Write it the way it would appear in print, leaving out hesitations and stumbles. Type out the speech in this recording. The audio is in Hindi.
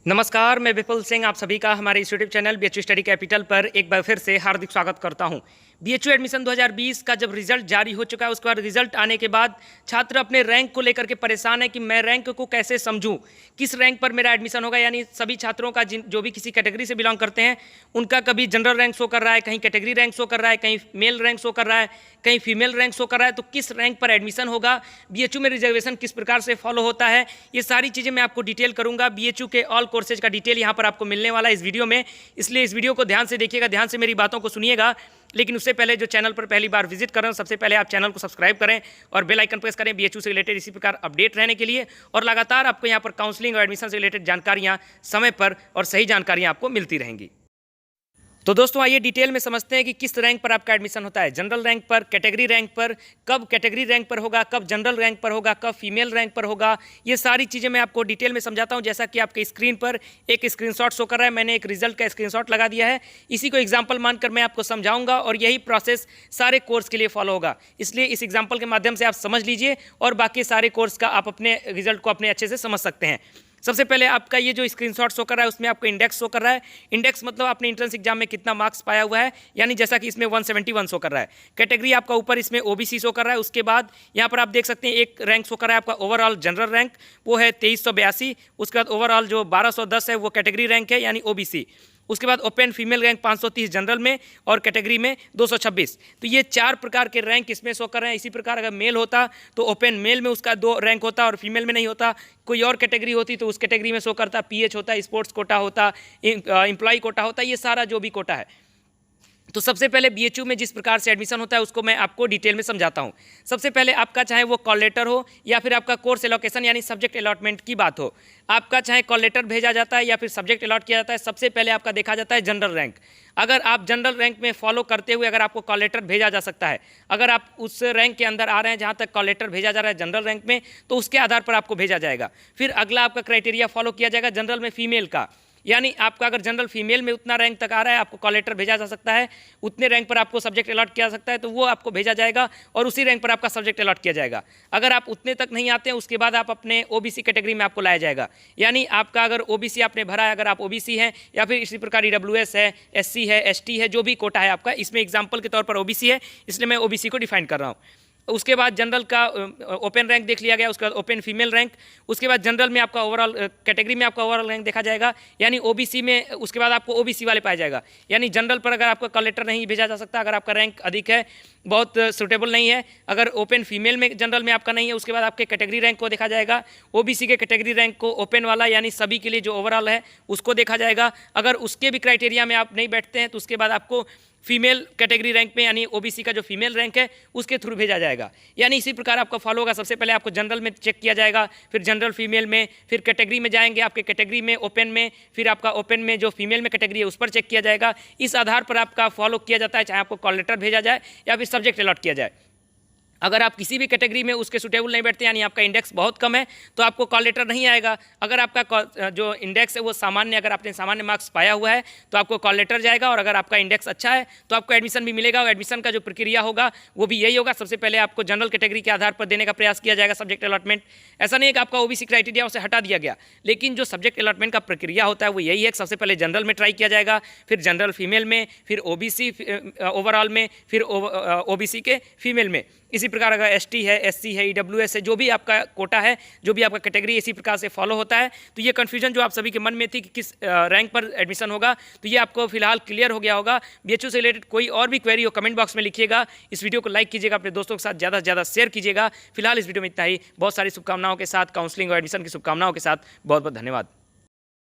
नमस्कार, मैं विपुल सिंह आप सभी का हमारे इस YouTube channel BHU study capital पर एक बार फिर से हार्दिक स्वागत करता हूं। बीएचयू एडमिशन 2020 का जब रिजल्ट जारी हो चुका है, उसके बाद रिजल्ट आने के बाद छात्र अपने रैंक को लेकर के परेशान है कि मैं रैंक को कैसे समझूं, किस रैंक पर मेरा एडमिशन होगा। यानी सभी छात्रों का जो भी किसी कैटेगरी से बिलोंग करते हैं, उनका कभी जनरल रैंक शो कर रहा है, कहीं कैटेगरी रैंक शो कर रहा है, कहीं मेल रैंक शो कर रहा है, कहीं फीमेल रैंक शो कर रहा है। तो किस रैंक पर एडमिशन होगा, बीएचयू में रिजर्वेशन किस प्रकार से फॉलो होता है, ये सारी चीज़ें मैं आपको डिटेल करूँगा। बीएचयू के ऑल कोर्सेज का डिटेल यहाँ पर आपको मिलने वाला है इस वीडियो में, इसलिए इस वीडियो को ध्यान से देखिएगा, ध्यान से मेरी बातों को सुनिएगा। लेकिन उससे पहले जो चैनल पर पहली बार विजिट कर रहे हो, सबसे पहले आप चैनल को सब्सक्राइब करें और बेल आइकन प्रेस करें बीएचयू से रिलेटेड इसी प्रकार अपडेट रहने के लिए। और लगातार आपको यहाँ पर काउंसलिंग और एडमिशन से रिलेटेड जानकारियाँ समय पर और सही जानकारियाँ आपको मिलती रहेंगी। तो दोस्तों आइए डिटेल में समझते हैं कि किस रैंक पर आपका एडमिशन होता है। जनरल रैंक पर, कैटेगरी रैंक पर, कब कैटेगरी रैंक पर होगा, कब जनरल रैंक पर होगा, कब फीमेल रैंक पर होगा, ये सारी चीज़ें मैं आपको डिटेल में समझाता हूं। जैसा कि आपके स्क्रीन पर एक स्क्रीनशॉट शो कर रहा है, मैंने एक रिजल्ट का स्क्रीनशॉट लगा दिया है। इसी को एग्जाम्पल मानकर मैं आपको समझाऊंगा और यही प्रोसेस सारे कोर्स के लिए फॉलो होगा। इसलिए इस एग्जाम्पल के माध्यम से आप समझ लीजिए और बाकी सारे कोर्स का आप अपने रिजल्ट को अपने अच्छे से समझ सकते हैं। सबसे पहले आपका ये जो स्क्रीनशॉट शो कर रहा है, उसमें आपको इंडेक्स शो कर रहा है। इंडेक्स मतलब आपने एंट्रेंस एग्जाम में कितना मार्क्स पाया हुआ है, यानी जैसा कि इसमें 171 शो कर रहा है। कैटेगरी आपका ऊपर इसमें ओबीसी शो कर रहा है। उसके बाद यहाँ पर आप देख सकते हैं एक रैंक शो कर रहा है आपका ओवरऑल जनरल रैंक, वो है 2382। उसके बाद ओवरऑल जो 1210 है वो कैटेगरी रैंक है यानी ओबीसी। उसके बाद ओपन फीमेल रैंक 530 जनरल में और कैटेगरी में 226। तो ये चार प्रकार के रैंक इसमें शो कर रहे हैं। इसी प्रकार अगर मेल होता तो ओपन मेल में उसका 2 रैंक होता और फीमेल में नहीं होता। कोई और कैटेगरी होती तो उस कैटेगरी में शो करता, पीएच होता, स्पोर्ट्स कोटा होता, एम्प्लॉय कोटा होता, ये सारा जो भी कोटा है। तो सबसे पहले बीएचयू में जिस प्रकार से एडमिशन होता है उसको मैं आपको डिटेल में समझाता हूं। सबसे पहले आपका चाहे वो कॉल लेटर हो या फिर आपका कोर्स एलोकेशन यानी सब्जेक्ट अलॉटमेंट की बात हो, आपका चाहे कॉल लेटर भेजा जाता है या फिर सब्जेक्ट अलॉट किया जाता है, सबसे पहले आपका देखा जाता है जनरल रैंक। अगर आप जनरल रैंक में फॉलो करते हुए अगर आपको कॉल लेटर भेजा जा सकता है, अगर आप उस रैंक के अंदर आ रहे हैं जहाँ तक कॉल लेटर भेजा जा रहा है जनरल रैंक में, तो उसके आधार पर आपको भेजा जाएगा। फिर अगला आपका क्राइटेरिया फॉलो किया जाएगा जनरल में फीमेल का, यानी आपका अगर जनरल फीमेल में उतना रैंक तक आ रहा है, आपको कॉल लेटर भेजा जा सकता है, उतने रैंक पर आपको सब्जेक्ट अलॉट किया जा सकता है, तो वो आपको भेजा जाएगा और उसी रैंक पर आपका सब्जेक्ट अलॉट किया जाएगा। अगर आप उतने तक नहीं आते हैं, उसके बाद आप अपने ओबीसी कैटेगरी में आपको लाया जाएगा। यानी आपका अगर ओबीसी आपने भरा है, अगर आप ओबीसी हैं या फिर इसी प्रकार ईडब्ल्यूएस है, एससी है, एसटी है, जो भी कोटा है आपका, इसमें एग्जाम्पल के तौर पर ओबीसी है, इसलिए मैं ओबीसी को डिफाइन कर रहा हूँ। उसके बाद जनरल का ओपन रैंक देख लिया गया, उसके बाद ओपन फीमेल रैंक, उसके बाद जनरल में आपका ओवरऑल कैटेगरी में आपका ओवरऑल रैंक देखा जाएगा, यानी ओबीसी में उसके बाद आपको ओबीसी वाले पाया जाएगा। यानी जनरल पर अगर आपका कॉल लेटर नहीं भेजा जा सकता, अगर आपका रैंक अधिक है, बहुत सूटेबल नहीं है, अगर ओपन फीमेल में जनरल में आपका नहीं है, उसके बाद आपके कैटेगरी रैंक को देखा जाएगा। ओबीसी के कैटेगरी रैंक को ओपन वाला यानी सभी के लिए जो ओवरऑल है उसको देखा जाएगा। अगर उसके भी क्राइटेरिया में आप नहीं बैठते हैं तो उसके बाद आपको फीमेल कैटेगरी रैंक में यानी ओबीसी का जो फीमेल रैंक है उसके थ्रू भेजा जाएगा। यानी इसी प्रकार आपका फॉलो होगा। सबसे पहले आपको जनरल में चेक किया जाएगा, फिर जनरल फीमेल में, फिर कैटेगरी में जाएंगे, आपके कैटेगरी में ओपन में, फिर आपका ओपन में जो फीमेल में कैटेगरी है उस पर चेक किया जाएगा। इस आधार पर आपका फॉलो किया जाता है, चाहे आपको कॉल लेटर भेजा जाए या फिर सब्जेक्ट अलॉट किया जाए। अगर आप किसी भी कैटेगरी में उसके सुटेबल नहीं बैठते, यानी आपका इंडेक्स बहुत कम है, तो आपको कॉल लेटर नहीं आएगा। अगर आपका जो इंडेक्स है वो सामान्य, अगर आपने सामान्य मार्क्स पाया हुआ है तो आपको कॉल लेटर जाएगा, और अगर आपका इंडेक्स अच्छा है तो आपको एडमिशन भी मिलेगा। और एडमिशन का जो प्रक्रिया होगा वो भी यही होगा। सबसे पहले आपको जनरल कैटेगरी के आधार पर देने का प्रयास किया जाएगा सब्जेक्ट अलॉटमेंट। ऐसा नहीं है कि आपका ओबीसी क्राइटेरिया उसे हटा दिया गया, लेकिन जो सब्जेक्ट अलॉटमेंट का प्रक्रिया होता है वो यही है कि सबसे पहले जनरल में ट्राई किया जाएगा, फिर जनरल फीमेल में, फिर ओबीसी ओवरऑल में, फिर ओबीसी के फीमेल में। इसी प्रकार अगर एसटी है, एससी है, ईडब्ल्यूएस है, जो भी आपका कोटा है, जो भी आपका कैटेगरी, इसी प्रकार से फॉलो होता है। तो ये कन्फ्यूजन जो आप सभी के मन में थी कि किस रैंक पर एडमिशन होगा, तो ये आपको फिलहाल क्लियर हो गया होगा। बीएचयू से रिलेटेड कोई और भी क्वेरी हो कमेंट बॉक्स में लिखिएगा। इस वीडियो को लाइक कीजिएगा, अपने दोस्तों के साथ ज़्यादा से ज़्यादा शेयर कीजिएगा। फिलहाल इस वीडियो में इतना ही। बहुत सारी शुभकामनाओं के साथ, काउंसलिंग और एडमिशन की शुभकामनाओं के साथ बहुत बहुत धन्यवाद।